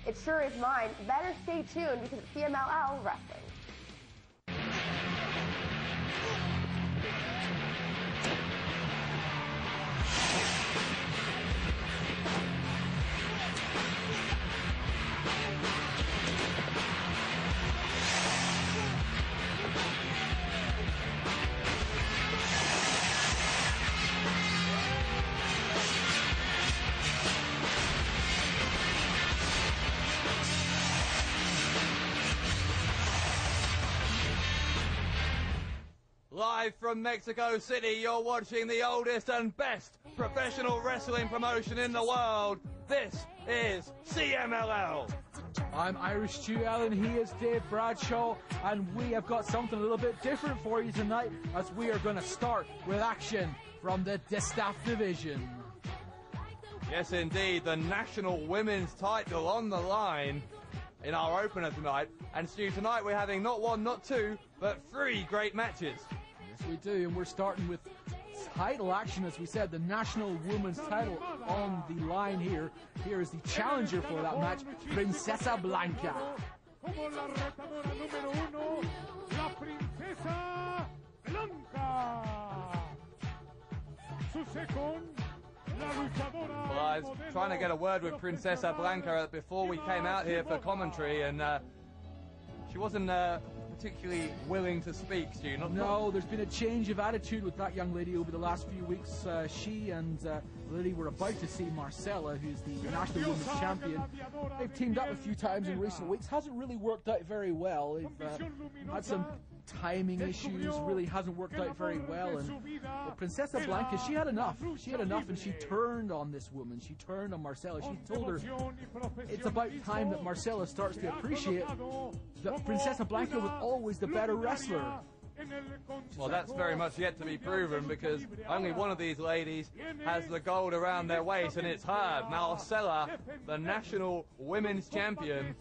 It sure is mine. Better stay tuned because it's CMLL Wrestling. Live from Mexico City, you're watching the oldest and best professional wrestling promotion in the world. This is CMLL. I'm Irish Stu Allen, he is Dave Bradshaw, and we have got something a little bit different for you tonight, as we are going to start with action from the Distaff division. Yes, indeed, the national women's title on the line in our opener tonight. And Stu, tonight we're having not one, not two, but three great matches. Yes, we do, and we're starting with title action, as we said, the national women's title on the line here. Here is the challenger for that match, Princesa Blanca. Well, I was trying to get a word with Princesa Blanca before we came out here for commentary, and she wasn't particularly willing to speak, Stu. No, there's been a change of attitude with that young lady over the last few weeks. She and Lily were about to see Marcella, who's the national women's champion. They've teamed up a few times in recent weeks. Hasn't really worked out very well. They've had some timing issues, really hasn't worked out very well. And Princesa Blanca, she had enough. She had enough, and she turned on this woman. She turned on Marcella. She told her it's about time that Marcella starts to appreciate that Princesa Blanca was always the better wrestler. Well, that's very much yet to be proven, because only one of these ladies has the gold around their waist, and it's her, Marcella, the national women's champion.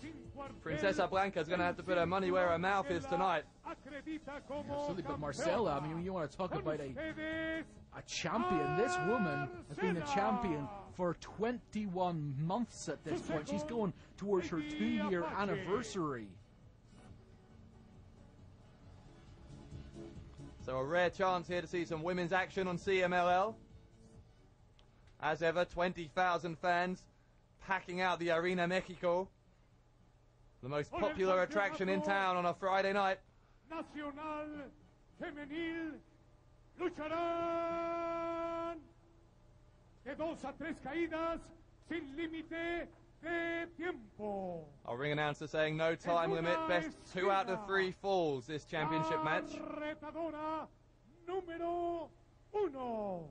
Princesa Blanca's going to have to put her money where her mouth is tonight. Absolutely, but Marcella, I mean, you want to talk about a champion. This woman has been a champion for 21 months at this point. She's going towards her 2-year anniversary. So a rare chance here to see some women's action on CMLL. As ever, 20,000 fans packing out the Arena Mexico. The most popular attraction in town on a Friday night. Nacional Femenil lucharán de 2 a 3 caídas sin límite de tiempo. Our ring announcer saying no time limit, best 2 out of 3 falls this championship match. Retadora número 1,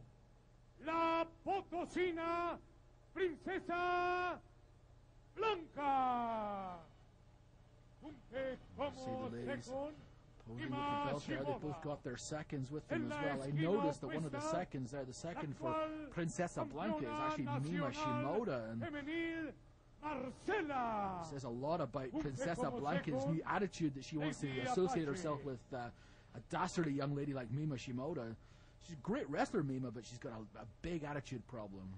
la potosina Princesa Blanca. See the ladies posing with the belt there. They both got their seconds with them as well. I noticed that one of the seconds there, the second for Princesa Blanca, is actually Mima Shimoda, and it says a lot about Princesa Blanca's new attitude, that she wants to associate herself with a dastardly young lady like Mima Shimoda. She's a great wrestler, Mima, but she's got a big attitude problem.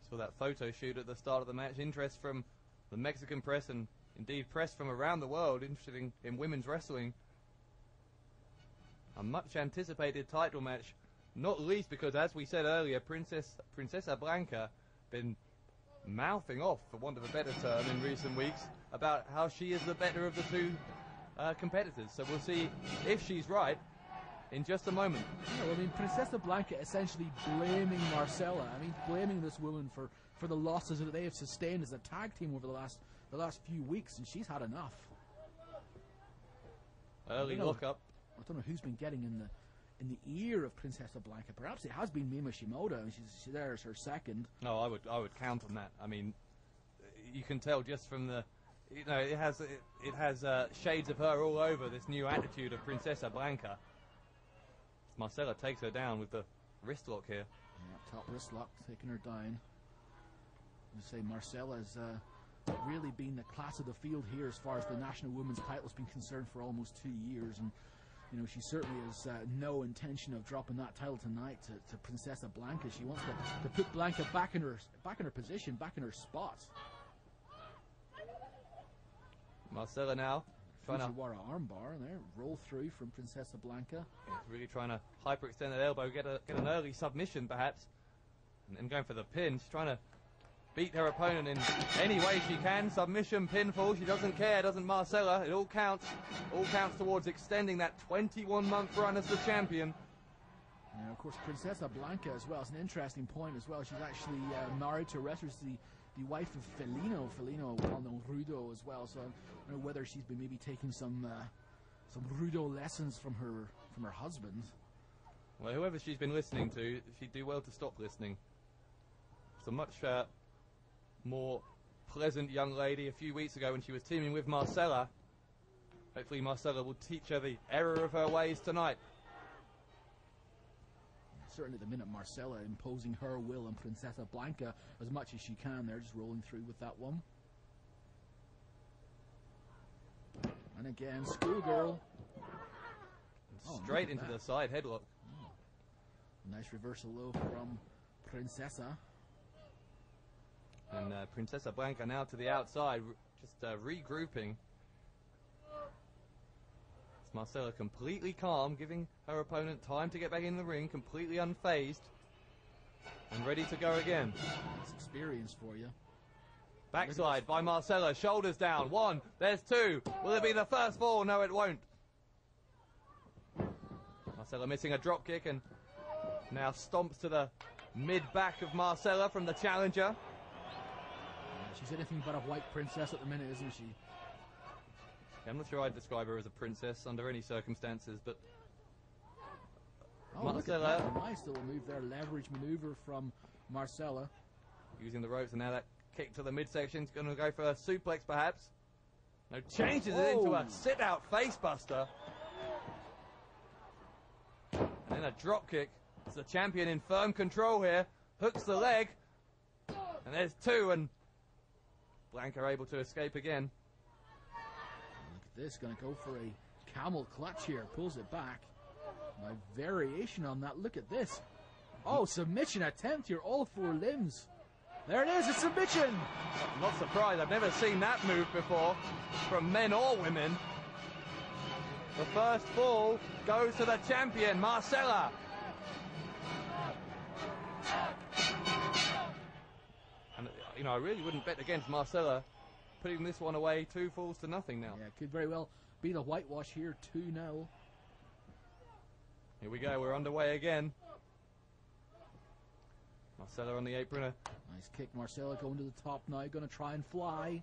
Saw that photo shoot at the start of the match. Interest from the Mexican press, and indeed press from around the world, interested in women's wrestling. A much anticipated title match, not least because, as we said earlier, Princesa Blanca been mouthing off, for want of a better term, in recent weeks about how she is the better of the two competitors. So we'll see if she's right in just a moment. Yeah, well, I mean, Princesa Blanca essentially blaming Marcella. I mean, blaming this woman for the losses that they have sustained as a tag team over the last few weeks, and she's had enough. Early look up. I don't know who's been getting in the ear of Princesa Blanca. Perhaps it has been Mima Shimoda, and she's there as her second. No, I would count on that. I mean, you can tell just from the, you know, it has shades of her all over this new attitude of Princesa Blanca. Marcella takes her down with the wrist lock here. Yeah, top wrist lock, taking her down. You say Marcella's really been the class of the field here as far as the national women's title has been concerned for almost 2 years, and you know, she certainly has no intention of dropping that title tonight to Princesa Blanca. She wants to put Blanca back in her position, back in her spot. Marcela now trying to Fujiwara armbar there, roll through from Princesa Blanca. really trying to hyperextend that elbow, get an early submission perhaps, and going for the pin. She's trying to beat her opponent in any way she can. Submission, pinfall, she doesn't care, doesn't Marcela. It all counts towards extending that 21-month run as the champion. And of course, Princesa Blanca as well. It's an interesting point as well. She's actually married to a wrestler, the wife of Felino. Felino, well-known Rudo as well. So I don't know whether she's been maybe taking some Rudo lessons from her husband. Well, whoever she's been listening to, she'd do well to stop listening. It's a much more pleasant young lady a few weeks ago when she was teaming with Marcela. Hopefully Marcela will teach her the error of her ways tonight. Certainly at the minute, Marcela imposing her will on Princesa Blanca as much as she can. They're just rolling through with that one. And again, schoolgirl. Straight into the side headlock. Oh. Nice reversal low from Princesa. And Princesa Blanca now to the outside, just regrouping. Marcela completely calm, giving her opponent time to get back in the ring, completely unfazed, and ready to go again. That's experience for you. Backslide by Marcela, shoulders down. 1, there's 2. Will it be the first fall? No, it won't. Marcela missing a drop kick and now stomps to the mid-back of Marcela from the challenger. Yeah, she's anything but a white princess at the minute, isn't she? I'm not sure I'd describe her as a princess under any circumstances, but oh, Marcela, look at that. Nice little move there, leverage maneuver from Marcela. Using the ropes, and now that kick to the midsection is going to go for a suplex perhaps. No, changes it into a sit-out facebuster. And then a drop kick. It's the champion in firm control here. Hooks the leg. And there's 2, and Blanca able to escape again. This going to go for a camel clutch here, pulls it back. My variation on that, look at this. Oh, submission attempt here, all 4 limbs. There it is, a submission. I'm not surprised, I've never seen that move before from men or women. The first fall goes to the champion, Marcela. And, you know, I really wouldn't bet against Marcela. Putting this one away, 2 falls to nothing now. Yeah, could very well be the whitewash here, 2-0. Here we go, we're underway again. Marcela on the apron. Nice kick, Marcela going to the top now, going to try and fly.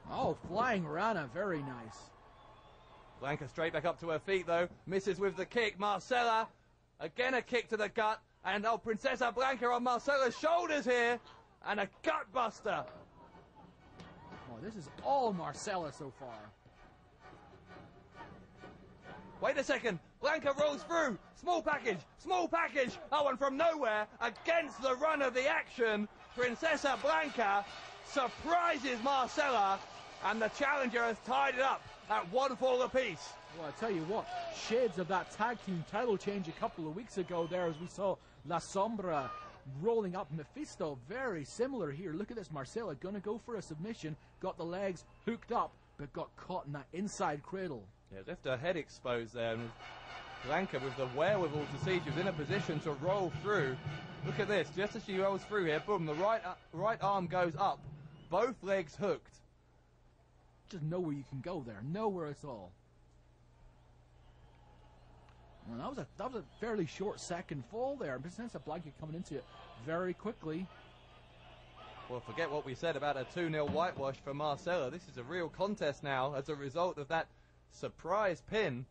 Oh, flying Rana, very nice. Blanca straight back up to her feet though, misses with the kick. Marcela, again a kick to the gut, and oh, Princesa Blanca on Marcela's shoulders here. And a gut buster. Oh, this is all Marcela so far. Wait a second. Blanca rolls through. Small package. Small package. Oh, and from nowhere, against the run of the action, Princesa Blanca surprises Marcela, and the challenger has tied it up at 1 fall apiece. Well, I tell you what, shades of that tag team title change a couple of weeks ago there as we saw La Sombra rolling up Mephisto. Very similar here. Look at this, Marcela gonna go for a submission, got the legs hooked up, but got caught in that inside cradle. Yeah, left her head exposed there, and Blanca with the wherewithal to see she was in a position to roll through. Look at this, just as she rolls through here, boom, the right arm goes up, both legs hooked. Just nowhere you can go there, nowhere at all. Well, that was a fairly short second fall there. Princesa Blanca coming into it very quickly. Well, forget what we said about a 2-0 whitewash for Marcela. This is a real contest now as a result of that surprise pin.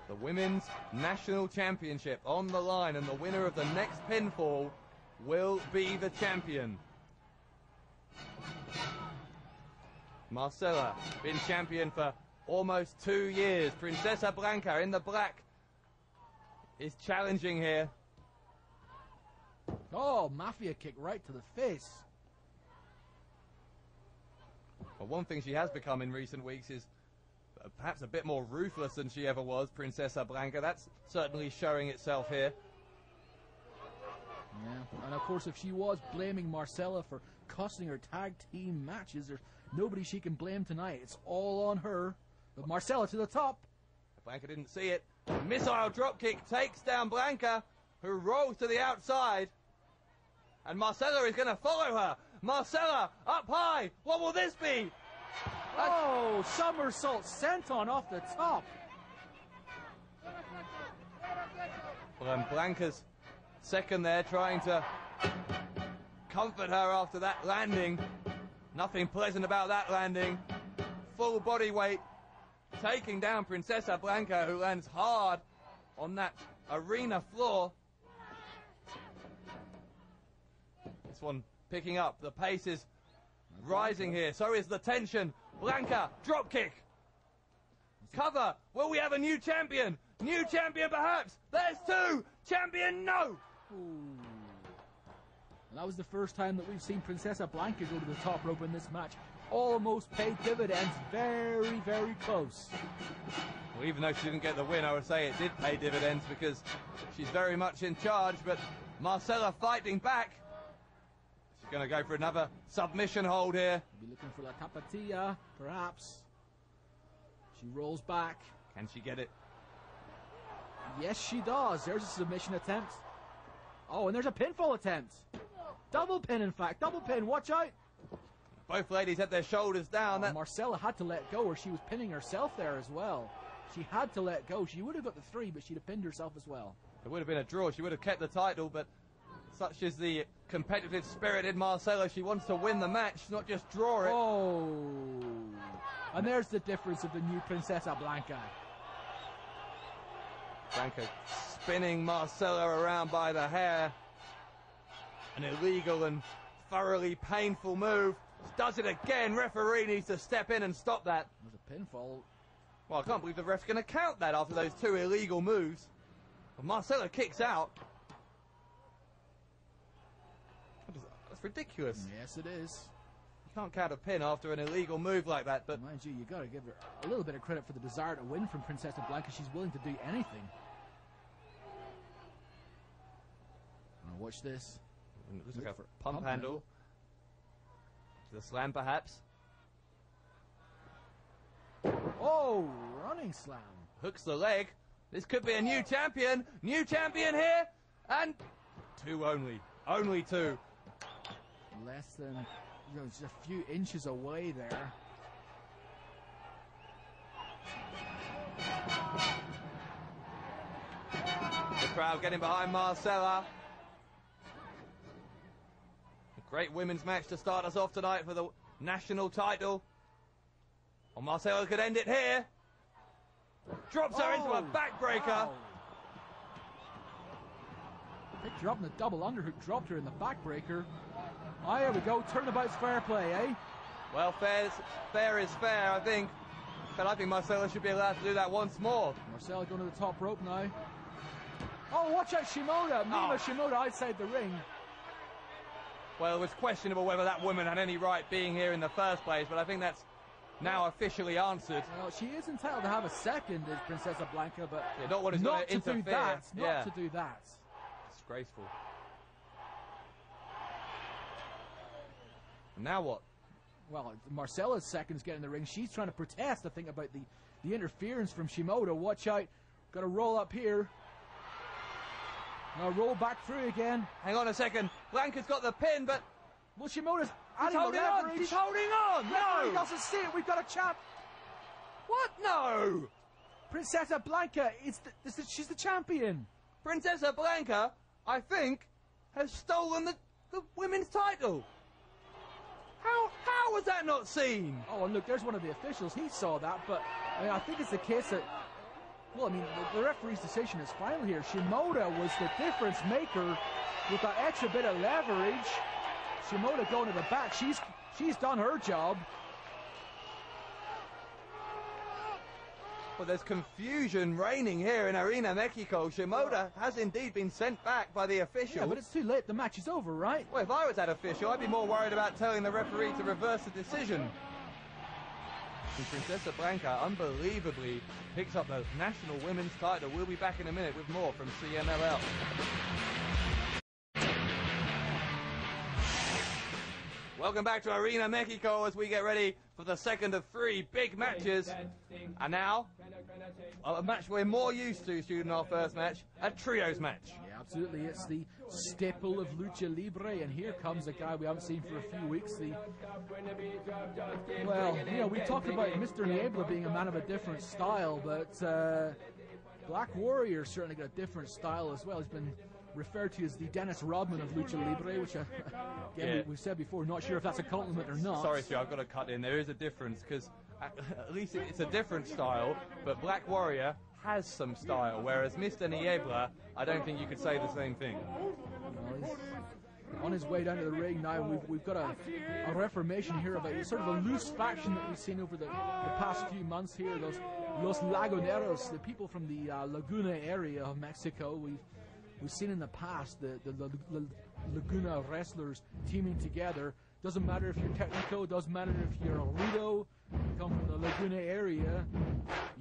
The Women's National Championship on the line, and the winner of the next pinfall will be the champion. Marcela, been champion for almost 2 years. Princesa Blanca in the black is challenging here. Oh, Mafia kick right to the face. Well, one thing she has become in recent weeks is perhaps a bit more ruthless than she ever was, Princesa Blanca. That's certainly showing itself here. Yeah, and of course, if she was blaming Marcella for costing her tag team matches, there's nobody she can blame tonight. It's all on her. But Marcella to the top. Blanca didn't see it. Missile dropkick takes down Blanca, who rolls to the outside. And Marcella is going to follow her. Marcella up high. What will this be? Oh, somersault senton off the top. Well, and Blanca's second there, trying to comfort her after that landing. Nothing pleasant about that landing. Full body weight, taking down Princesa Blanca, who lands hard on that arena floor. This one picking up. The pace is rising here. So is the tension. Blanca, drop kick. Cover. Will we have a new champion? New champion perhaps. There's two. Champion, no. Ooh. And that was the first time that we've seen Princesa Blanca go to the top rope in this match. Almost paid dividends. Very, very close. Well, even though she didn't get the win, I would say it did pay dividends because she's very much in charge. But Marcella fighting back. She's going to go for another submission hold here. Be looking for La Tapatilla, perhaps. She rolls back. Can she get it? Yes, she does. There's a submission attempt. Oh, and there's a pinfall attempt. Double pin, in fact. Double pin. Watch out. Both ladies had their shoulders down. Marcella had to let go, or she was pinning herself there as well. She had to let go. She would have got the 3, but she'd have pinned herself as well. It would have been a draw. She would have kept the title, but such is the competitive spirit in Marcella. She wants to win the match, not just draw it. Oh. And there's the difference of the new Princesa Blanca. Blanca spinning Marcella around by the hair. An illegal and thoroughly painful move. Does it again. Referee needs to step in and stop that. There's a pinfall. Well, I can't believe the ref's going to count that after those 2 illegal moves. But Marcella kicks out. That's ridiculous. Yes, it is. You can't count a pin after an illegal move like that, but... Mind you got to give her a little bit of credit for the desire to win from Princesa Blanca. She's willing to do anything. Now watch this. It looks like a pump handle. To the slam, perhaps. Oh, running slam. Hooks the leg. This could be a new champion. New champion here. And 2 only. Only 2. Less than, just a few inches away there. The crowd getting behind Marcella. A great women's match to start us off tonight for the national title. Well, Marcella could end it here. Drops her into a backbreaker. Wow. Picked her up in the double underhook, dropped her in the backbreaker. Oh, here we go. Turnabout's fair play, eh? Well, fair is fair, I think. But I think Marcella should be allowed to do that once more. Marcella going to the top rope now. Oh, watch out, Shimoda. Mima Shimoda outside the ring. Well, it was questionable whether that woman had any right being here in the first place, but I think that's now officially answered. Well, she is entitled to have a second as Princesa Blanca, but yeah, not what is going to interfere. Do that. Not to do that. Disgraceful. And now what? Well, Marcella's second's getting in the ring. She's trying to protest, I think, about the interference from Shimoda. Watch out. Got to roll up here. Now roll back through again. Hang on a second. Blanca's got the pin, but... Well, Shimoda's holding on. She's holding on. No. He doesn't see it. We've got a champ. What? No. Princesa Blanca. She's the champion. Princesa Blanca, I think, has stolen the women's title. How was that not seen? Oh, and look, there's one of the officials. He saw that, but I think it's the case that... Well, the referee's decision is final here. Shimoda was the difference maker with that extra bit of leverage. Shimoda going to the back. She's done her job. Well, there's confusion reigning here in Arena Mexico. Shimoda has indeed been sent back by the official. Yeah, but it's too late. The match is over, right? Well, if I was that official, I'd be more worried about telling the referee to reverse the decision. And Princesa Blanca unbelievably picks up the national women's title. We'll be back in a minute with more from CMLL. Welcome back to Arena Mexico as we get ready for the second of 3 big matches. And now, a match we're more used to, in our first match, a trios match. Yeah, absolutely. It's the staple of Lucha Libre, and here comes a guy we haven't seen for a few weeks. Well, you know, we talked about Mr. Niebla being a man of a different style, but Black Warrior certainly got a different style as well. He's been referred to as the Dennis Rodman of Lucha Libre, which again, we've said before, not sure if that's a compliment or not. Sorry, Stu, I've got to cut in. There is a difference, because at least it's a different style, but Black Warrior has some style, whereas Mr. Niebla, I don't think you could say the same thing. Well, he's on his way down to the ring now. We've got a reformation here of a sort of a loose faction that we've seen over the past few months here. Those Los Laguneros, the people from the Laguna area of Mexico. We've seen in the past the Laguna wrestlers teaming together. Doesn't matter if you're Technico, doesn't matter if you're a Rudo, you come from the Laguna area,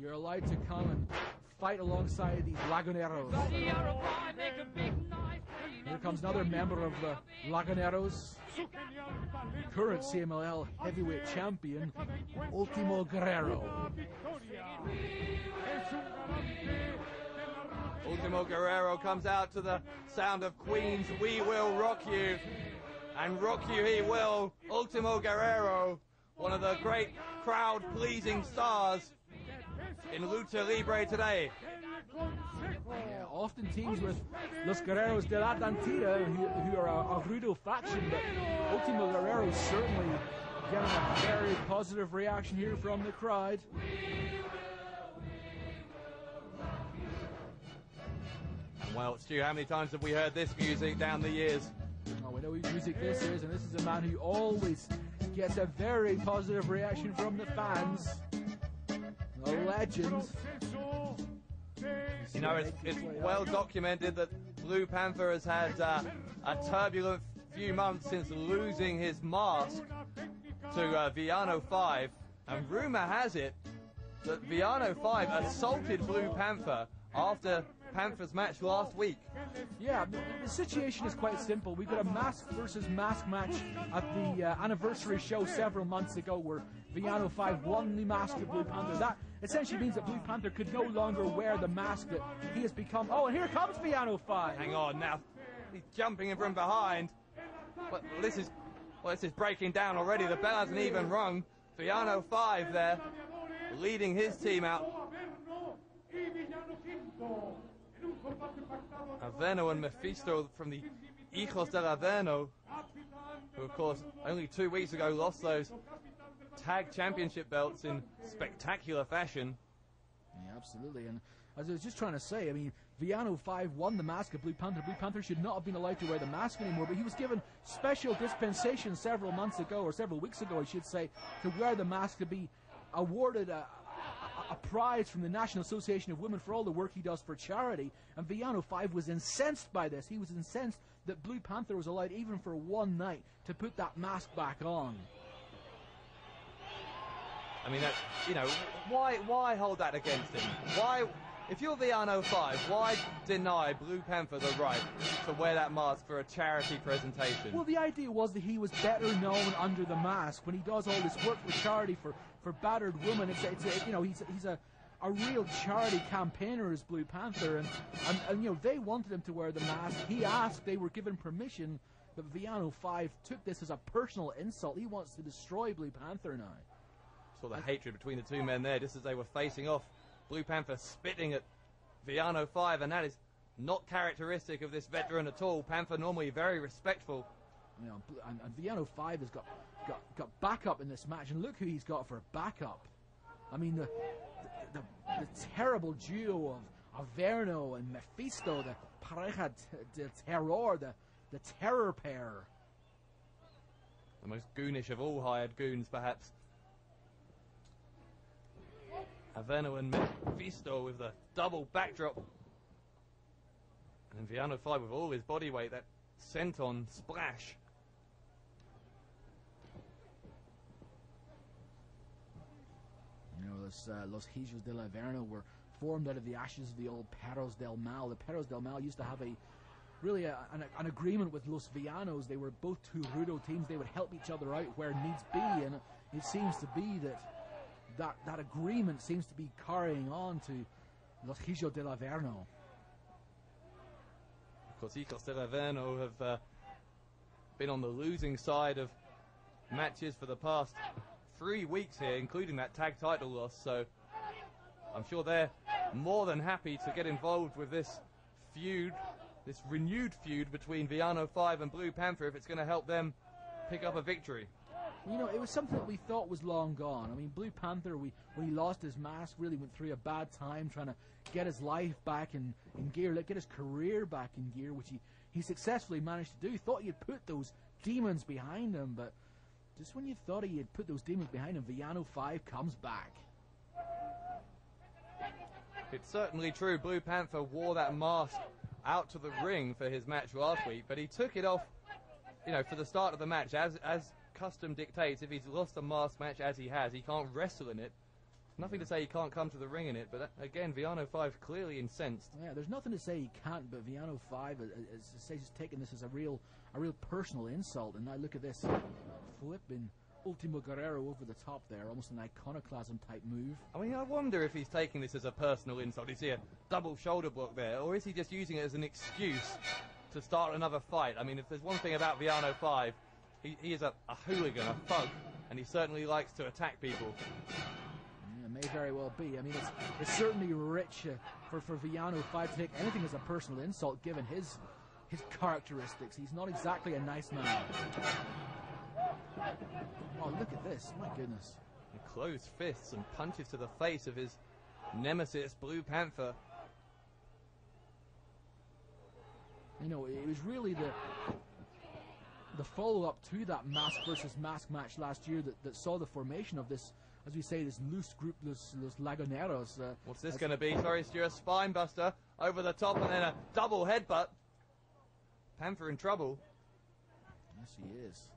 you're allowed to come and fight alongside these Laguneros. Here comes another member of the Laguneros, current CMLL heavyweight champion, Ultimo Guerrero. Ultimo Guerrero comes out to the sound of Queen's We Will Rock You, and rock you he will. Ultimo Guerrero, one of the great crowd-pleasing stars in Lucha Libre today. Yeah, often teams with Los Guerreros de la Dantita, who are a Rudo faction, but Ultimo Guerrero certainly getting a very positive reaction here from the crowd. Well, Stu, how many times have we heard this music down the years? Oh, we know whose music this is, and this is a man who always gets a very positive reaction from the fans. A legend. You know, it's well documented that Blue Panther has had a turbulent few months since losing his mask to Villano 5, and rumor has it that Villano 5 assaulted Blue Panther after Panther's match last week. Yeah, the situation is quite simple. We got a mask versus mask match at the anniversary show several months ago where Villano 5 won the mask of Blue Panther. That essentially means that Blue Panther could no longer wear the mask that he has become. Oh, and here comes Villano 5. Hang on now. He's jumping in from behind. But this is breaking down already. The bell hasn't even rung. Villano 5 there, leading his team out. Averno and Mephisto from the Hijos del Averno, who of course only 2 weeks ago lost those tag championship belts in spectacular fashion. Yeah, absolutely. And as I was just trying to say, I mean, Villano 5 won the mask of Blue Panther. Blue Panther should not have been allowed to wear the mask anymore, but he was given special dispensation several months ago, or several weeks ago, I should say, to wear the mask, to be awarded a prize from the National Association of Women for all the work he does for charity. And Villano 5 was incensed by this. He was incensed that Blue Panther was allowed, even for one night, to put that mask back on. I mean, that's, you know, why hold that against him? Why, if you're Villano 5, why deny Blue Panther the right to wear that mask for a charity presentation? Well, the idea was that he was better known under the mask when he does all this work for charity for battered women. It's you know, he's a real charity campaigner as Blue Panther, and you know, they wanted him to wear the mask. He asked, they were given permission, but Villano 5 took this as a personal insult. He wants to destroy Blue Panther now. Saw the hatred between the two men there just as they were facing off. Blue Panther spitting at Villano 5, and that is not characteristic of this veteran at all. Panther normally very respectful. You know, and Villano 5 has got backup in this match, and look who he's got for backup. I mean, the terrible duo of Averno and Mephisto, the pareja de terror, the terror pair. The most goonish of all hired goons, perhaps. Averno and Mephisto with the double backdrop. And Villano 5 with all his body weight, that senton splash. You know, Los Hijos del Averno were formed out of the ashes of the old Perros del Mal. The Perros del Mal used to have really an agreement with Los Villanos. They were both two Rudo teams. They would help each other out where needs be, and it seems to be that agreement seems to be carrying on to Los Hijos del Averno. Of course, Hijos del Averno have been on the losing side of matches for the past 3 weeks here, including that tag title loss, so I'm sure they're more than happy to get involved with this feud, this renewed feud between Villano 5 and Blue Panther, if it's going to help them pick up a victory. You know, it was something that we thought was long gone. I mean, Blue Panther, when he lost his mask, really went through a bad time trying to get his life back in gear, get his career back in gear, which he successfully managed to do. Thought he had put those demons behind him, but just when you thought he had put those demons behind him, Villano 5 comes back. It's certainly true. Blue Panther wore that mask out to the ring for his match last week, but he took it off, you know, for the start of the match. As custom dictates, if he's lost a mask match as he has, he can't wrestle in it. Nothing to say he can't come to the ring in it, but again, Villano 5 clearly incensed. Yeah, there's nothing to say he can't, but Villano 5 says he's taking this as a real personal insult. And now look at this, flipping Ultimo Guerrero over the top there, almost an iconoclasm type move. I mean, I wonder if he's taking this as a personal insult. Is he a double shoulder block there, or is he just using it as an excuse to start another fight? I mean, if there's one thing about Villano 5, he is a hooligan, a thug, and he certainly likes to attack people. Yeah, may very well be. I mean, it's certainly rich for Villano 5 to take anything as a personal insult, given his characteristics. He's not exactly a nice man. Oh, look at this. My goodness. And closed fists and punches to the face of his nemesis, Blue Panther. You know, it was really the follow-up to that mask versus mask match last year that saw the formation of this, as we say, this loose group, Los Laguneros. What's this going to be? Sorry, Stu, a spine buster over the top and then a double headbutt. Panther in trouble. Yes, he is.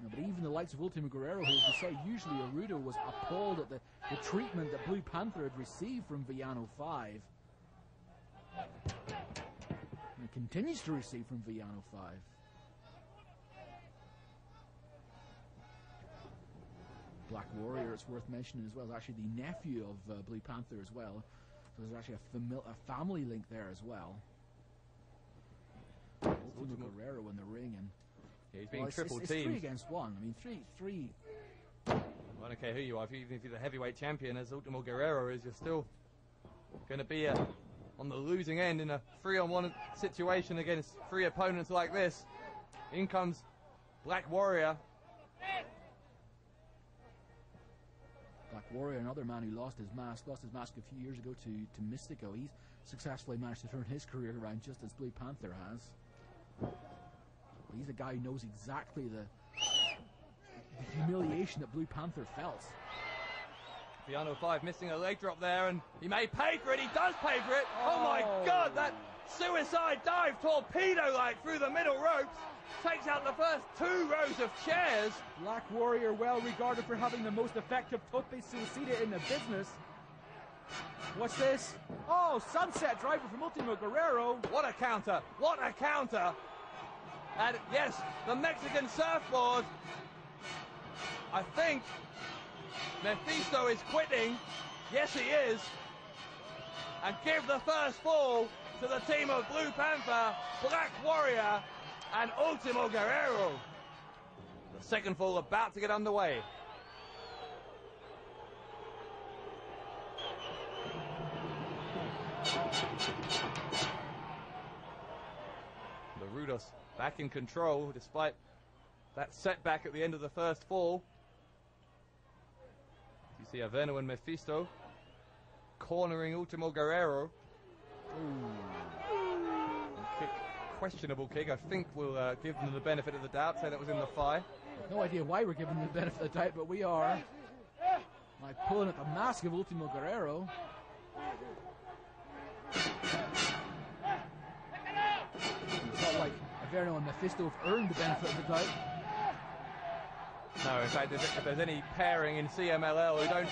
No, but even the likes of Ultimo Guerrero, who, as we say, usually Arudo, was appalled at the treatment that Blue Panther had received from Villano 5. And continues to receive from Villano 5. Black Warrior, it's worth mentioning as well, is actually the nephew of Blue Panther as well. So there's actually a family link there as well. Ultimo Guerrero in the ring, and yeah, he's being triple teamed. It's 3 against 1. I mean, three. Well, I don't care who you are. Even if you're the heavyweight champion, as Ultimo Guerrero is, you're still going to be on the losing end in a 3-on-1 situation against 3 opponents like this. In comes Black Warrior. Black Warrior, another man who lost his mask a few years ago to Mystico. He's successfully managed to turn his career around just as Blue Panther has. But he's a guy who knows exactly the humiliation that Blue Panther felt. Villano 5 missing a leg drop there, and he may pay for it. He does pay for it. Oh my God, that suicide dive torpedo-like through the middle ropes. Takes out the first 2 rows of chairs. Black Warrior, well regarded for having the most effective tope suicida in the business. What's this? Oh, sunset driver from Ultimo Guerrero. What a counter. What a counter. And yes, the Mexican surfboard. I think Mephisto is quitting. Yes, he is. And give the first fall to the team of Blue Panther, Black Warrior, and Ultimo Guerrero. The second fall about to get underway. The Rudos back in control despite that setback at the end of the first fall. You see Averno and Mephisto cornering Ultimo Guerrero. Kick, questionable kick. I think we'll give them the benefit of the doubt, say that was in the thigh. No idea why we're giving them the benefit of the doubt, but we are. Like pulling at the mask of Ultimo Guerrero. It's not like Averno and Mephisto have earned the benefit of the doubt. No, in fact, if there's any pairing in CMLL who don't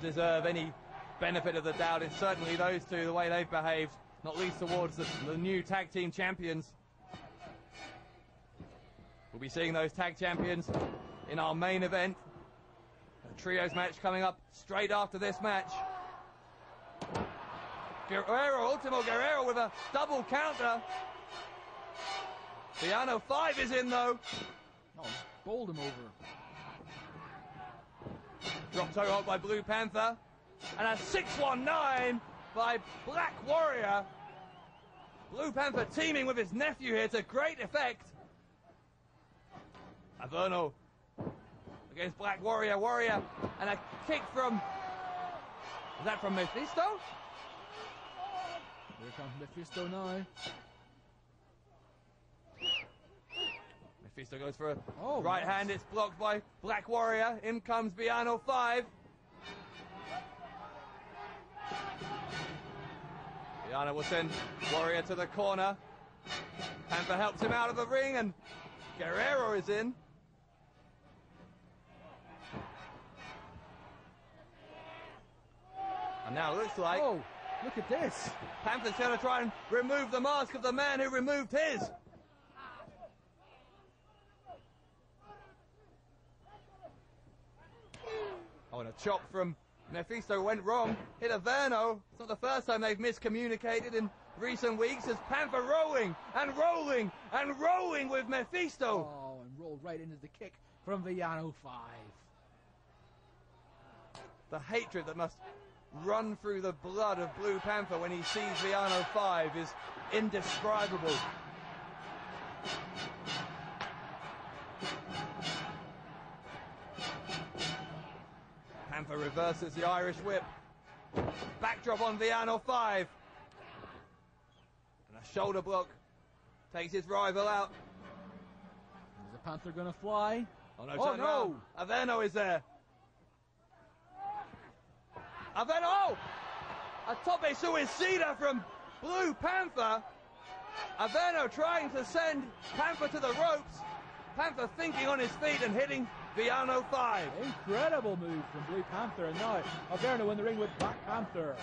deserve any benefit of the doubt, it's certainly those two, the way they've behaved not least towards the new tag team champions. We'll be seeing those tag champions in our main event. A trios match coming up straight after this match. Guerrero, Ultimo Guerrero with a double counter. Villano 5 is in though. Oh, bowled him over. Drop toe hold by Blue Panther. And a 619 by Black Warrior. Blue Panther teaming with his nephew here to great effect. Averno against Black Warrior. Warrior and a kick from... Is that from Mephisto? Here comes Mephisto now. Mephisto goes for a nice. right hand. It's blocked by Black Warrior. In comes Villano 5. Villano will send Warrior to the corner. Panther helps him out of the ring and Guerrero is in. And now it looks like... Oh, look at this. Panther's going to try and remove the mask of the man who removed his. Oh, and a chop from Mephisto went wrong. Hit Averno. It's not the first time they've miscommunicated in recent weeks as Panther rolling and rolling and rolling with Mephisto. Oh, and rolled right into the kick from Villano 5. The hatred that must run through the blood of Blue Panther when he sees Villano 5 is indescribable. Panther reverses the Irish whip. Backdrop on Villano 5. And a shoulder block takes his rival out. Is the Panther going to fly? Oh no, Averno is there. Averno! Oh! A tope suicida from Blue Panther. Averno trying to send Panther to the ropes. Panther thinking on his feet and hitting Villano 5. Incredible move from Blue Panther. And now Averno in the ring with Black Panther.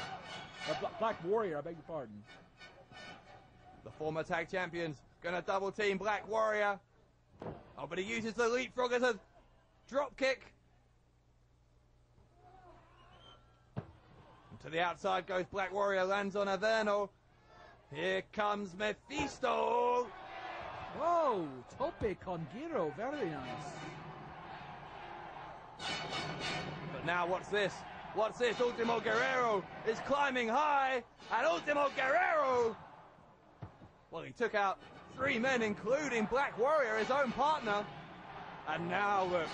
Black Warrior, I beg your pardon. The former tag champions going to double team Black Warrior. Oh, but he uses the leapfrog as a drop kick. To the outside goes Black Warrior, lands on Averno. Here comes Mephisto. Whoa, tope con giro, very nice. But now what's this? What's this? Ultimo Guerrero is climbing high, and Ultimo Guerrero... Well, he took out 3 men, including Black Warrior, his own partner. And now look.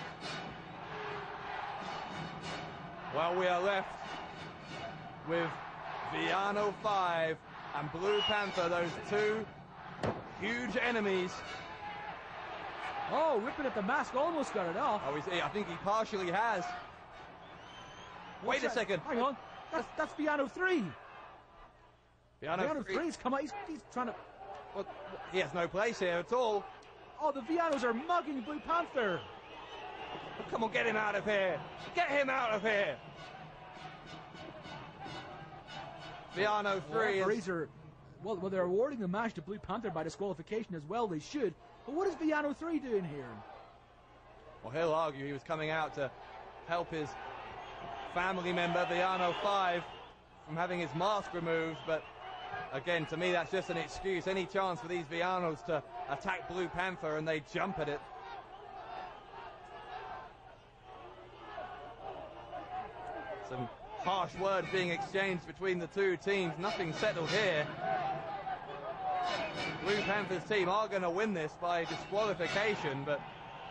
Well, we are left with Villano 5 and Blue Panther, those 2 huge enemies. Oh, ripping at the mask, almost got it off. Oh, I think he partially has. Wait a second. Hang on. That's Villano 3. Villano 3's come out. He's trying to... Well, he has no place here at all. Oh, the Villanos are mugging Blue Panther. Come on, get him out of here. Get him out of here. Villano 3 is... Well, they're awarding the match to Blue Panther by disqualification as well. They should. But what is Villano 3 doing here? Well, he'll argue he was coming out to help his family member, Villano 5, from having his mask removed. But again, to me, that's just an excuse. Any chance for these Villanos to attack Blue Panther and they jump at it. Some harsh words being exchanged between the 2 teams. Nothing settled here. Blue Panther's team are going to win this by disqualification, but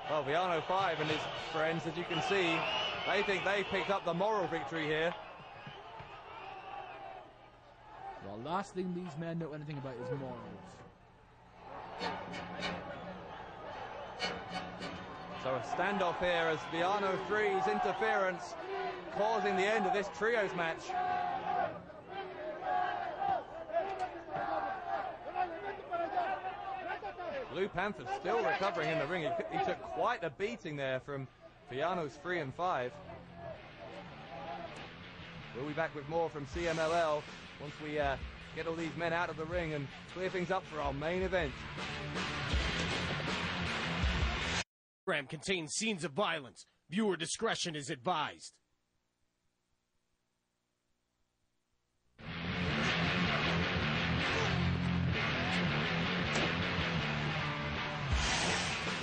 well, Villano 5 and his friends, as you can see, they think they picked up the moral victory here. Well, last thing these men know anything about is morals. So a standoff here as Villano 3's interference causing the end of this trios match. Blue Panther still recovering in the ring. He took quite a beating there from Villanos 3 and 5. We'll be back with more from CMLL once we get all these men out of the ring and clear things up for our main event. Program contains scenes of violence. Viewer discretion is advised.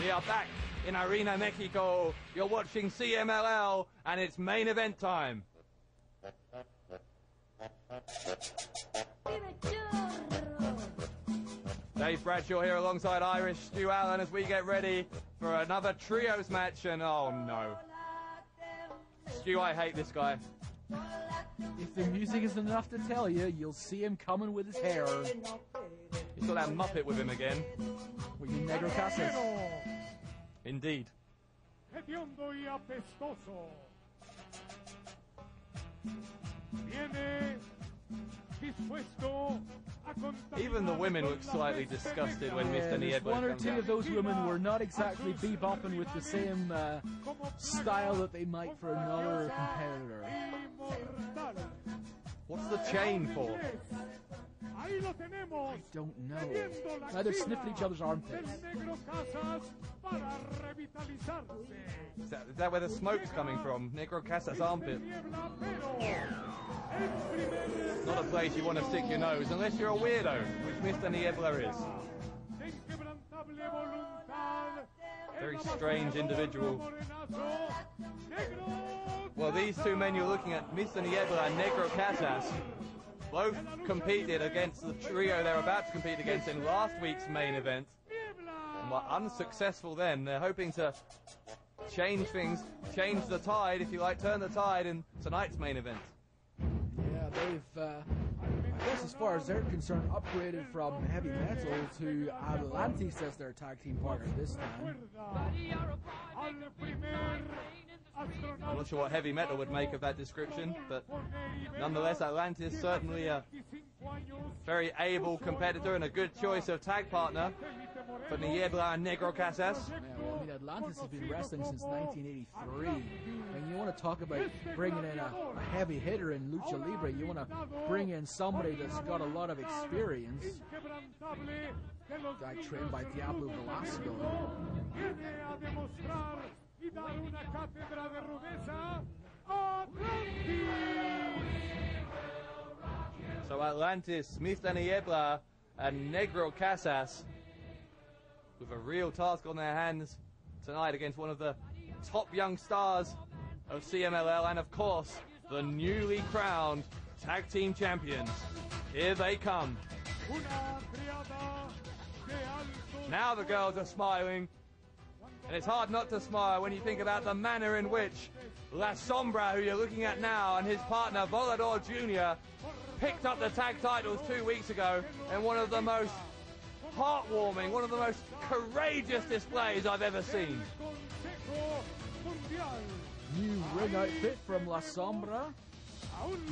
We are back in Arena Mexico. You're watching CMLL, and it's main event time. Dave Bradshaw here alongside Irish Stu Allen as we get ready for another trios match, and oh no. Stu, I hate this guy. If the music isn't enough to tell you, you'll see him coming with his hair. He's got that Muppet with him again. With you Negro Casas. Indeed. Hediondo y apestoso. Viene dispuesto a contaminar. Even the women look slightly disgusted when Mr. There's Niebla one or comes two out. of those women who are not exactly bebopping with the same style that they might for another competitor. What's the chain for? Ahí lo tenemos. I don't know. Now they're sniffing each other's armpits. Negro Casas para revitalizarse. Is that where the smoke's coming from? Negro Casas' armpit. Not a place you want to stick your nose unless you're a weirdo, which Mr. Niebla is. Very strange individual. Well, these two men you're looking at, Mr. Niebla and Negro Casas, both competed against the trio they're about to compete against in last week's main event. And were unsuccessful then. They're hoping to change things, change the tide, if you like, turn the tide in tonight's main event. Yeah, they've, I guess as far as they're concerned, upgraded from Heavy Metal to Atlantis as their tag team partner this time. I'm not sure what Heavy Metal would make of that description, but nonetheless, Atlantis certainly a very able competitor and a good choice of tag partner for Niebla and Negro Casas. Yeah, well, I mean, Atlantis has been wrestling since 1983. I mean, you want to talk about bringing in a heavy hitter in Lucha Libre. You want to bring in somebody that's got a lot of experience. Guy trained by Diablo Velasco. So Atlantis, Mr. Niebla, and Negro Casas with a real task on their hands tonight against one of the top young stars of CMLL and, of course, the newly crowned tag team champions. Here they come. Now the girls are smiling, and it's hard not to smile when you think about the manner in which La Sombra, who you're looking at now, and his partner Volador Jr. picked up the tag titles 2 weeks ago in one of the most heartwarming, one of the most courageous displays I've ever seen. New ring outfit from La Sombra.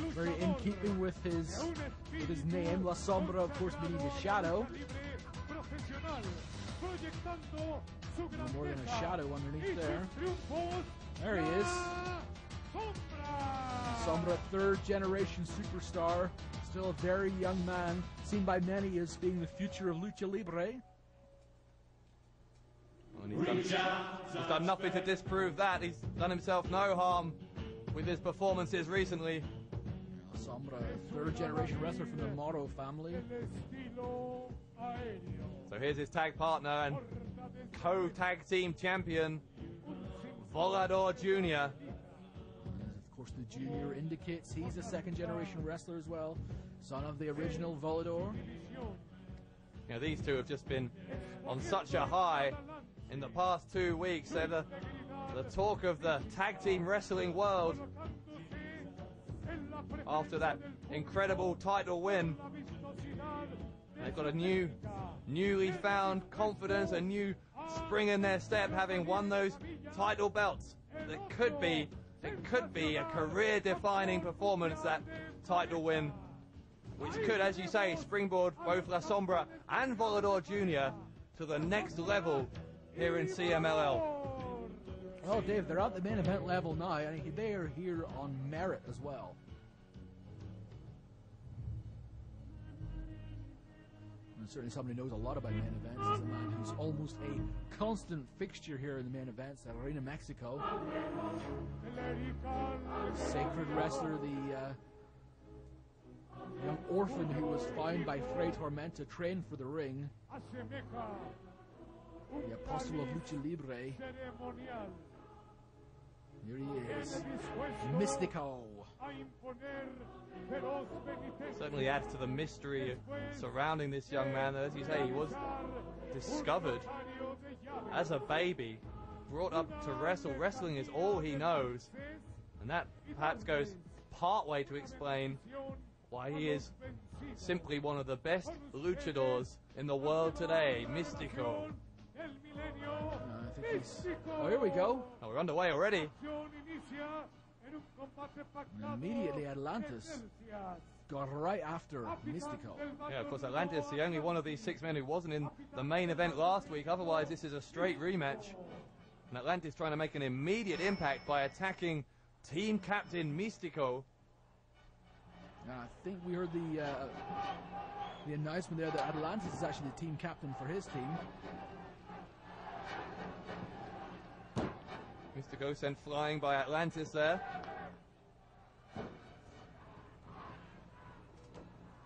Very in keeping with his name. La Sombra, of course, meaning the shadow. No more than a shadow underneath there. There he is. Sombra, third generation superstar. Still a very young man, seen by many as being the future of Lucha Libre. Well, he's done nothing to disprove that. He's done himself no harm with his performances recently. Sombra, third generation wrestler from the Moro family. So here's his tag partner and co-tag team champion, Volador Jr. Of course, the junior indicates he's a second generation wrestler as well, son of the original Volador. You know, these two have just been on such a high in the past 2 weeks. They're the talk of the tag team wrestling world after that incredible title win. They've got a newly found confidence, a new spring in their step, having won those title belts. It could be a career-defining performance, that title win, which could, as you say, springboard both La Sombra and Volador Jr. to the next level here in CMLL. Oh, Dave, they're at the main event level now, and they are here on merit as well. And certainly somebody who knows a lot about main events is a man who's almost a constant fixture here in the main events at Arena Mexico. Sacred wrestler, the young orphan who was found by Fray Tormenta, trained for the ring. The apostle of Lucha Libre. Here he is, Mystico. Certainly adds to the mystery surrounding this young man. As you say, he was discovered as a baby, brought up to wrestle. Wrestling is all he knows, and that perhaps goes part way to explain why he is simply one of the best luchadors in the world today, Mystico. I think he's... Oh, here we go. Oh, we're underway already. And immediately Atlantis got right after Mystico. Yeah, of course, Atlantis, the only one of these 6 men who wasn't in the main event last week. Otherwise, this is a straight rematch. And Atlantis trying to make an immediate impact by attacking team captain Mystico. I think we heard the announcement there that Atlantis is actually the team captain for his team. Mystico sent flying by Atlantis there.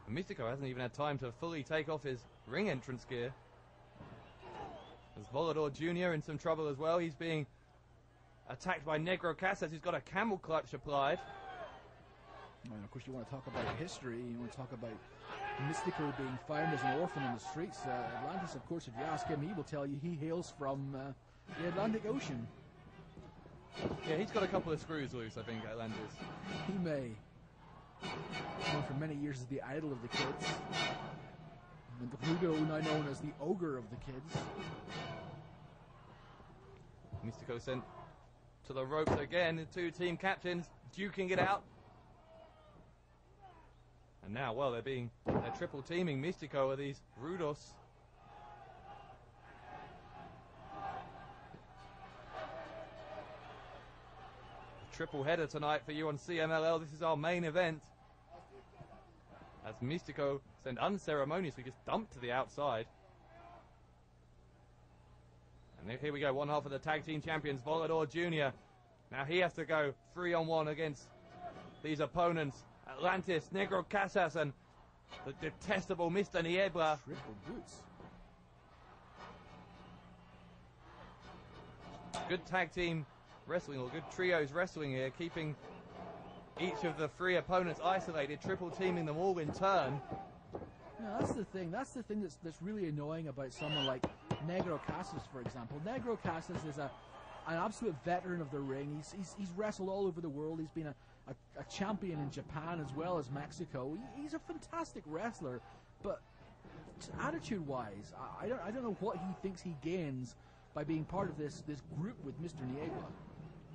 And Mystico hasn't even had time to fully take off his ring entrance gear. As Volador Jr. in some trouble as well. He's being attacked by Negro Casas, who's got a camel clutch applied. And of course, you want to talk about history. You want to talk about Mystico being found as an orphan in the streets. Atlantis, of course, if you ask him, he will tell you he hails from the Atlantic Ocean. Yeah, he's got a couple of screws loose, I think, Atlantis. He may. Known for many years as the idol of the kids. And Garudo, now known as the ogre of the kids. Mystico sent to the ropes again. The two team captains duking it out. And now, well, they're triple teaming Mystico with these Rudos. Triple header tonight for you on CMLL. This is our main event. As Mystico sent unceremoniously just dumped to the outside. And here we go, one half of the tag team champions, Volador Jr. Now he has to go 3-on-1 against these opponents. Atlantis, Negro Casas, and the detestable Mr. Niebla. Triple boots. Good tag team wrestling, or good trios wrestling here, keeping each of the three opponents isolated, triple teaming them all in turn. Yeah, that's the thing. That's the thing that's really annoying about someone like Negro Casas, for example. Negro Casas is an absolute veteran of the ring. He's wrestled all over the world. He's been a champion in Japan as well as Mexico. He's a fantastic wrestler, but attitude-wise, I don't know what he thinks he gains by being part of this group with Mr. Niebla.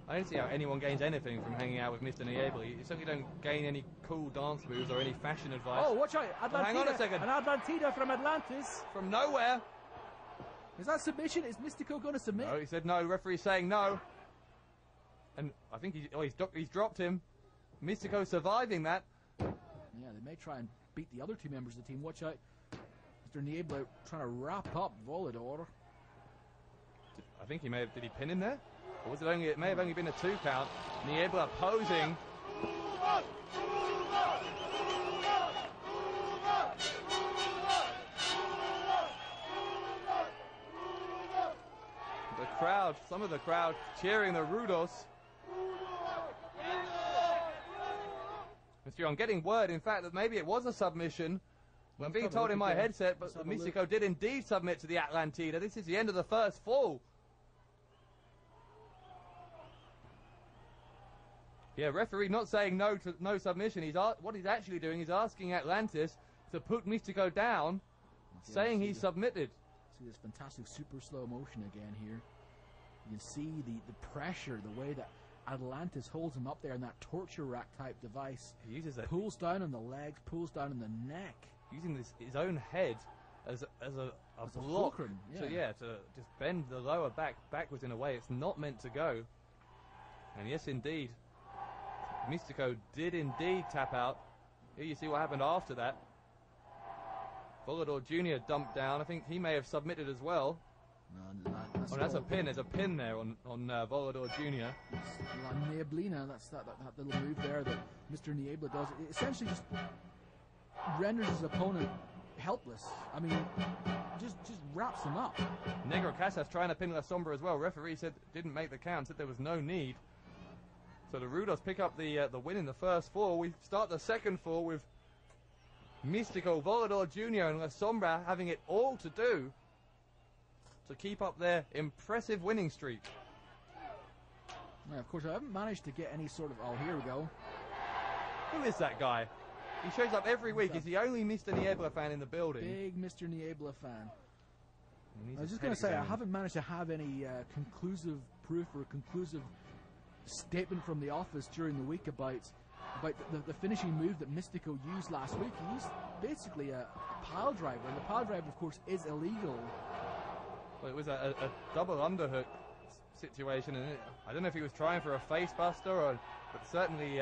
I don't see how anyone gains anything from hanging out with Mr. Niebla. You certainly don't gain any cool dance moves or any fashion advice. Oh, watch out! Atlantida, hang on a second. An Atlantida from Atlantis. From nowhere. Is that submission? Is Mystico going to submit? No, he said no. Referee's saying no. And I think he's dropped him. Mystico surviving that. Yeah, they may try and beat the other two members of the team. Watch out. Mr. Niebla trying to wrap up Volador. I think did he pin him there? Or was it may have only been a 2 count. Niebla posing. The crowd, some of the crowd cheering the Rudos. I'm getting word, in fact, that maybe it was a submission. I'm being told in my headset, but Mystico did indeed submit to the Atlantida. This is the end of the first fall. Yeah, referee not saying no to no submission. What he's actually doing is asking Atlantis to put Mystico down, saying he's submitted. See this fantastic super slow motion again here. You can see the pressure, the way that Atlantis holds him up there in that torture rack type device. He uses that. Pulls down on the legs, pulls down on the neck. Using his own head as a block. Fulcrum, yeah. To just bend the lower back backwards in a way it's not meant to go. And yes, indeed, Mystico did indeed tap out. Here you see what happened after that. Volador Jr. dumped down. I think he may have submitted as well. No, That's a pin. There's a pin there on Volador Jr. La Nieblina, that's that little move there that Mr. Niebla does. It essentially just renders his opponent helpless. I mean, just wraps him up. Negro Casas trying to pin La Sombra as well. Referee said didn't make the count, said there was no need. So the Rudos pick up the win in the first four. We start the second four with Mystico, Volador Jr. and La Sombra having it all to do to keep up their impressive winning streak. Now, of course, I haven't managed to get any sort of... Oh, here we go. Who is that guy? He shows up every week. He's the only Mr. Niebla fan in the building. Big Mr. Niebla fan. I was just going to say, I haven't managed to have any conclusive proof or conclusive statement from the office during the week about the finishing move that Mystico used last week. He used basically a pile driver, and the pile driver, of course, is illegal. Well, it was a double underhook situation, and I don't know if he was trying for a face buster, but certainly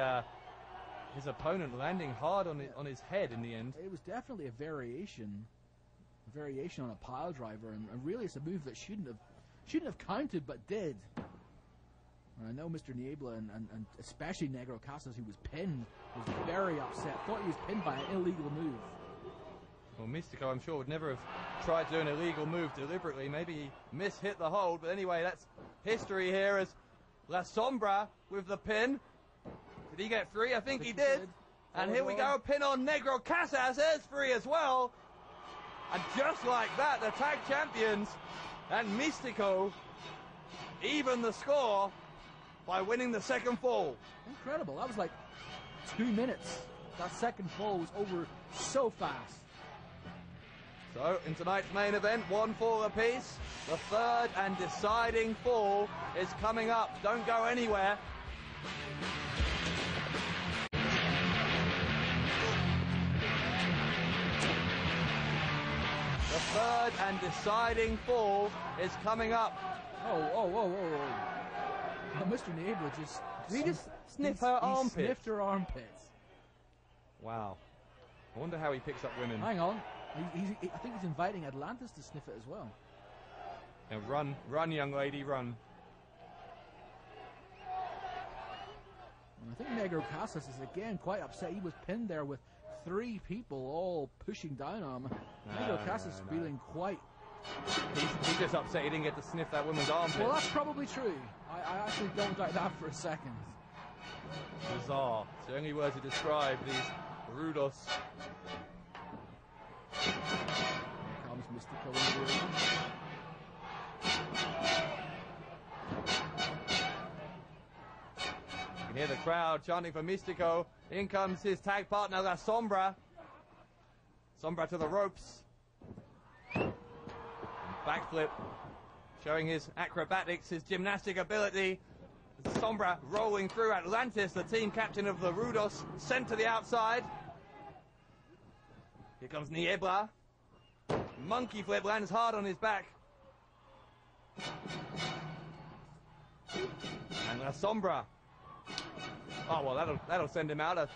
his opponent landing hard on his head in the end. It was definitely a variation on a pile driver, and really it's a move that shouldn't have counted, but did. And I know Mr. Niebla and especially Negro Casas, who was pinned, was very upset. Thought he was pinned by an illegal move. Well, Mystico, I'm sure, would never have tried to do an illegal move deliberately. Maybe he mishit the hold, but anyway, that's history here as La Sombra with the pin. Did he get free? I think he did. And here we go, a pin on Negro Casas. There's free as well. And just like that, the tag champions and Mystico even the score by winning the second fall. Incredible. That was like 2 minutes. That second fall was over so fast. So, in tonight's main event, 1 fall apiece. The third and deciding fall is coming up. Don't go anywhere. The third and deciding fall is coming up. Whoa. Now, Mr. Niebla just... Did he just sniff her armpits? He sniffed her armpits. Wow. I wonder how he picks up women. Hang on. I think he's inviting Atlantis to sniff it as well. Now run, young lady, run. And I think Negro Casas is again quite upset. He was pinned there with 3 people all pushing down on him. Negro Casas feeling quite... He's just upset he didn't get to sniff that woman's armpit. Well, that's probably true. I actually don't doubt that for a second. Bizarre. It's the only word to describe these Rudos. Here comes Mystico in the ring. You can hear the crowd chanting for Mystico. In comes his tag partner, La Sombra. Sombra to the ropes. Backflip, showing his acrobatics, his gymnastic ability. Sombra rolling through. Atlantis, the team captain of the Rudos, sent to the outside. Here comes Niebla. Monkey flip, lands hard on his back. And La Sombra. Oh, well, that'll send him out. A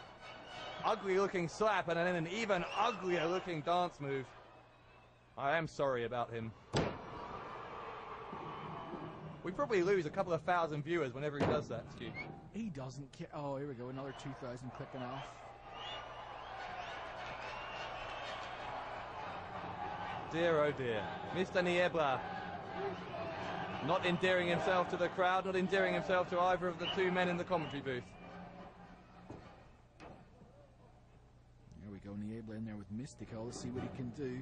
ugly-looking slap and then an even uglier-looking dance move. I am sorry about him. We probably lose a couple of thousand viewers whenever he does that, Stu. He doesn't care. Oh, here we go. Another 2,000 clicking off. Dear, oh dear. Mr. Niebla. Not endearing himself to the crowd, not endearing himself to either of the 2 men in the commentary booth. Here we go, Niebla in there with Mystico. Let's see what he can do.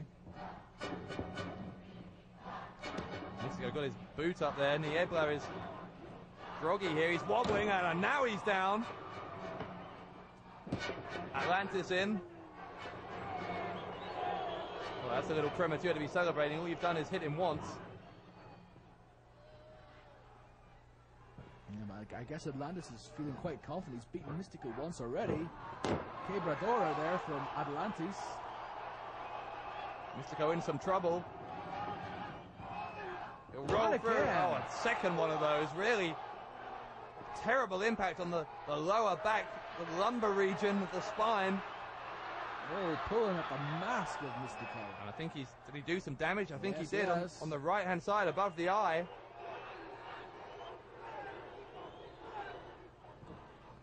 Mystico got his boot up there. Niebla is groggy here. He's wobbling and now he's down. Atlantis in. Well, that's a little premature to be celebrating. All you've done is hit him once. Yeah, I guess Atlantis is feeling quite confident. He's beaten Mystico once already. Quebradora there from Atlantis. Mystico in some trouble. He'll roll through. Oh, a second one of those. Really terrible impact on the lower back, the lumbar region of the spine. Oh, pulling at the mask of Mystico. And I think did he do some damage? I think Yes, he did on the right-hand side above the eye.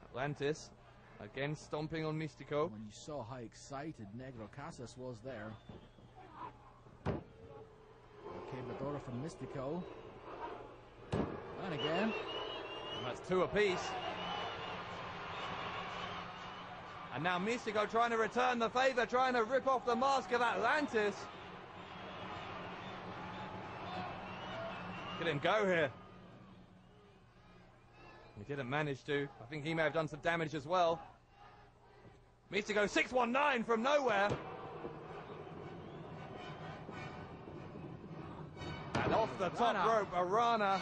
Atlantis, again stomping on Mystico. When you saw how excited Negro Casas was there. Okay, Badora from Mystico. And again. And that's 2 apiece. And now Mystico trying to return the favor, trying to rip off the mask of Atlantis. Look at him go here. He didn't manage to. I think he may have done some damage as well. Mystico 619 from nowhere. And off the top rope, Arana.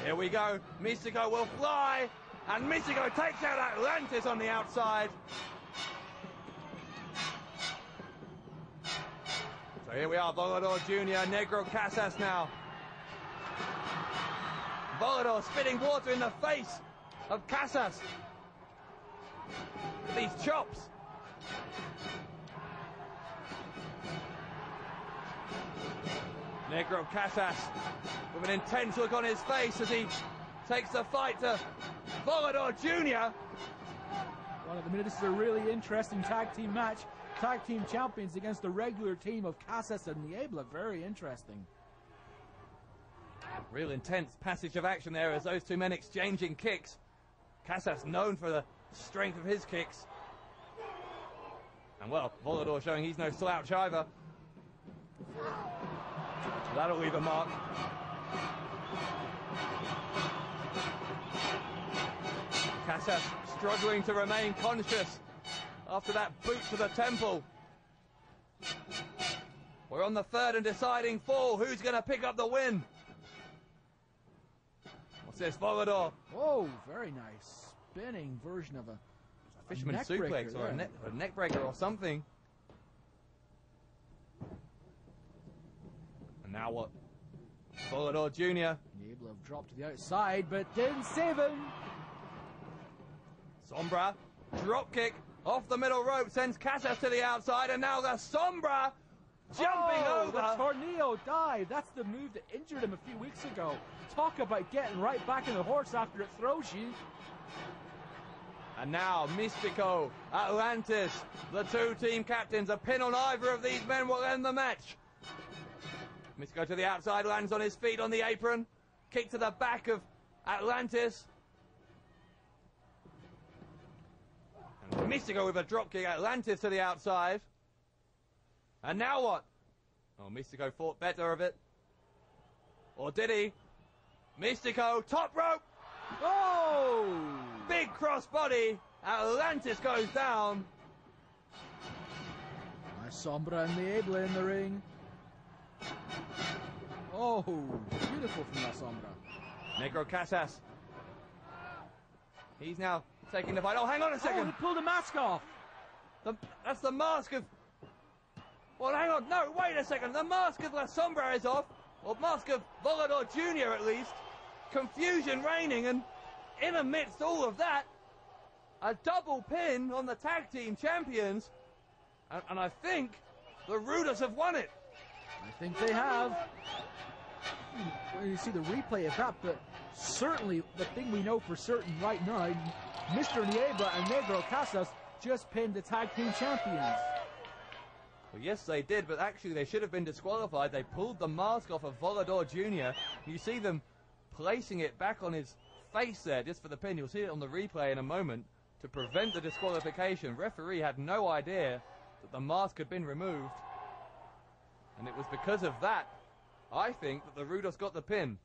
Here we go. Mystico will fly. And Mystico takes out Atlantis on the outside. So here we are, Volador Jr., Negro Casas now. Volador spitting water in the face of Casas. These chops. Negro Casas with an intense look on his face as he takes the fight to Volador Jr. Well, at the minute, this is a really interesting tag team match. Tag team champions against the regular team of Casas and Niebla. Very interesting. Real intense passage of action there as those two men exchanging kicks. Casas known for the strength of his kicks. And well, Volador showing he's no slouch either. That'll leave a mark. Casas struggling to remain conscious after that boot to the temple. We're on the third and deciding fall. Who's going to pick up the win? What's this, Volador? Whoa, very nice. Spinning version of a Fisherman suplex or a neck breaker or something. And now what? Volador Jr. Niebla have dropped to the outside, but didn't save him. Sombra, drop kick off the middle rope, sends Casas to the outside, and now the Sombra jumping over. The tornado dive. That's the move that injured him a few weeks ago. Talk about getting right back in the horse after it throws you. And now Mystico, Atlantis, the two team captains. A pin on either of these men will end the match. Mystico to the outside, lands on his feet on the apron. Kick to the back of Atlantis. And Mystico with a dropkick, Atlantis to the outside. And now what? Oh, Mystico thought better of it. Or did he? Mystico, top rope. Oh! Big crossbody. Atlantis goes down. Nice Sombra and Niebla in the ring. Oh, beautiful from La Sombra. Negro Casas. He's now taking the fight. Oh, hang on a second. Oh, he pulled the mask off. That's the mask of... Well, hang on. No, wait a second. The mask of La Sombra is off. Or mask of Volador Jr. at least. Confusion reigning, and in amidst all of that, a double pin on the tag team champions. And I think the Rudas have won it. I think they have. Well, you see the replay of that, but certainly the thing we know for certain right now, Mr. Niebla and Negro Casas just pinned the tag team champions. Well, yes, they did, but actually they should have been disqualified. They pulled the mask off of Volador Jr. You see them placing it back on his face there just for the pin. You'll see it on the replay in a moment to prevent the disqualification. Referee had no idea that the mask had been removed. And it was because of that, I think, that the Rudos got the pin.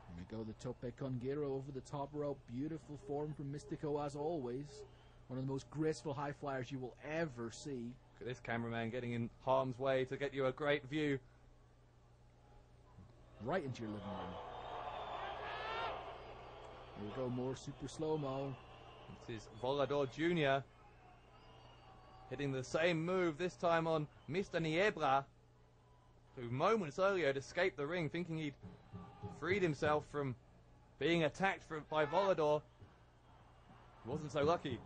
Here we go, the Tope con Giro over the top rope. Beautiful form from Mystico as always. One of the most graceful high flyers you will ever see. Look at this cameraman getting in harm's way to get you a great view. Right into your living room. Here we go, more super slow-mo. This is Volador Jr. hitting the same move, this time on Mr. Niebla, who moments earlier had escaped the ring thinking he'd freed himself from being attacked by Volador. Wasn't so lucky.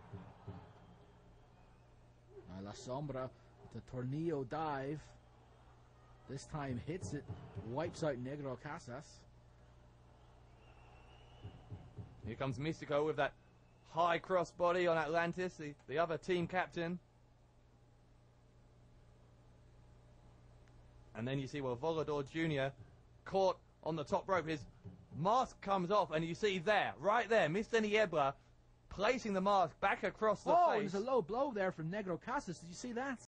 La Sombra with the Tornillo dive. This time hits it, wipes out Negro Casas. Here comes Mystico with that high crossbody on Atlantis, the other team captain. And then you see, well, Volador Jr. caught on the top rope. His mask comes off, and you see there, right there, Mr. Niebla placing the mask back across the face. There's a low blow there from Negro Casas. Did you see that?